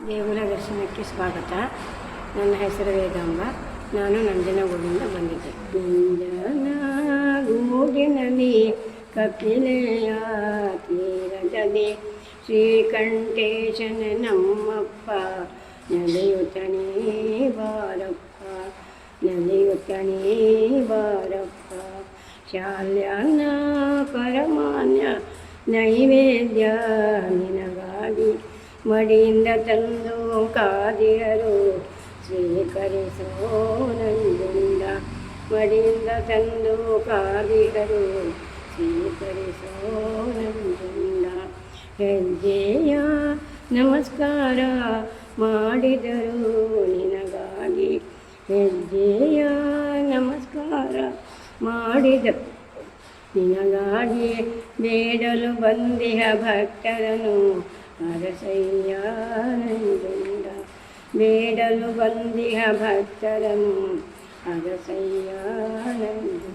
ದೇಗುಲ ದರ್ಶನಕ್ಕೆ ಸ್ವಾಗತ. ನನ್ನ ಹೆಸರು ವೇದಾಂಬ. ನಾನು ನಂಜನಗೂಡಿಂದ ಬಂದಿದ್ದೆ. ನಂಜನಗೂಡಿನಲ್ಲಿ ಕಪಿಲೆಯ ತೀರದಲ್ಲಿ ಶ್ರೀಕಂಠೇಶನ ನಮ್ಮಪ್ಪ ನಡೆಯುತ್ತನೇ ಬಾರಪ್ಪ, ನಡೆಯುತ್ತನೇ ಬಾರಪ್ಪ. ಶಾಲ್ಯಾನ್ನ ಪರಮಾನ್ಯ ನೈವೇದ್ಯ ನಿನಗಾಗಿ ಮಡಿಯಿಂದ ತಂದು ಕಾದಿಯರು ಸ್ವೀಕರಿಸೋ ನಂಜುಂಡ, ಮಡಿಯಿಂದ ತಂದು ಕಾದಿಯರು ಸ್ವೀಕರಿಸೋ ನಂಜುಂಡ. ಹೆಜ್ಜೆಯ ನಮಸ್ಕಾರ ಮಾಡಿದರು ನಿನಗಾಗಿ, ಹೆಜ್ಜೆಯ ನಮಸ್ಕಾರ ಮಾಡಿದರು ನಿನಗಾಗಿ. ಬೇಡಲು ಬಂದಿಹ ಭಕ್ತರನು ಅರಸಯ್ಯ ನಂಜುಂಡ, ಬೇಡಲು ಬಂದಿಹ ಭಕ್ತರನು ಅರಸಯ್ಯ ನಂಜುಂಡ.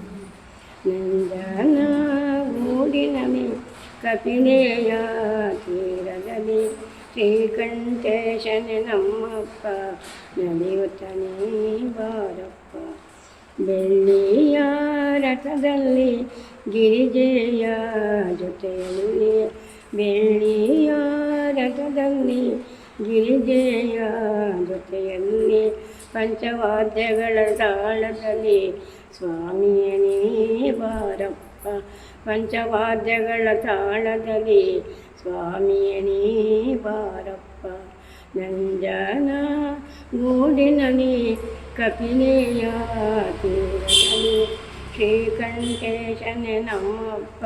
ನಂಜನಗೂಡಿನಲ್ಲಿ ಕಪಿಲೆಯ ತೀರದಲ್ಲಿ ಶ್ರೀಕಂಠೇಶನ ನಮ್ಮಪ್ಪ ನಡೆಯುತ್ತನೇ ಬಾರಪ್ಪ. ಬೆಳ್ಳಿಯ ರಥದಲ್ಲಿ ಗಿರಿಜೆಯ ಜೊತೆಯಲ್ಲಿ, ಬೆಳ್ಳಿಯ ರಥದಲ್ಲಿ ಗಿರಿಜೆಯ ಜೊತೆಯಲ್ಲಿ ಪಂಚವಾದ್ಯಗಳ ತಾಳದಲ್ಲಿ ಸ್ವಾಮಿಯನೇ ಬಾರಪ್ಪ, ಪಂಚವಾದ್ಯಗಳ ತಾಳದಲ್ಲಿ ಸ್ವಾಮಿಯನೇ ಬಾರಪ್ಪ. ನಂಜನಗೂಡಿನಲ್ಲಿ ಕಪಿಲೆಯ ತೀರದಲ್ಲಿ ಶ್ರೀಕಂಠೇಶನ ನಮ್ಮಪ್ಪ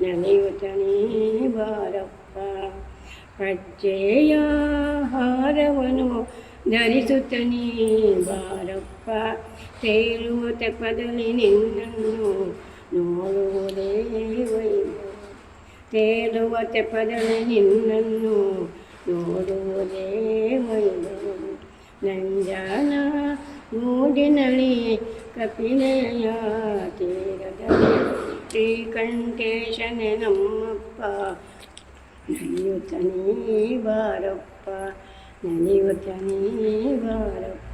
ನಡೆಯುತ್ತನೇ ಬಾರಪ್ಪ. ಹೆಜ್ಜೆಯ ಹಾರವನು ಧರಿಸುತ್ತನೇ ಬಾರಪ್ಪ, ತೇಲುವ ತೆಪ್ಪದಲ್ಲಿ ನಿನ್ನನ್ನು ನೋಡುವುದೇ ವೈಭವ, ತೇಲುವ ತೆಪ್ಪದಲ್ಲಿ ನಿನ್ನನ್ನು ನೋಡುವುದೇ ವೈಭವ. ನಂಜನಗೂಡಿನಲ್ಲಿ ಕಪಿಲೆಯ ತೀರದಲ್ಲಿ ಶ್ರೀಕಂಠೇಶನ ನಮ್ಮಪ್ಪ ನಡೆಯುತ್ತನೇ ಬಾರಪ್ಪ, ನಡೆಯುತ್ತನೇ ಬಾರಪ್ಪ.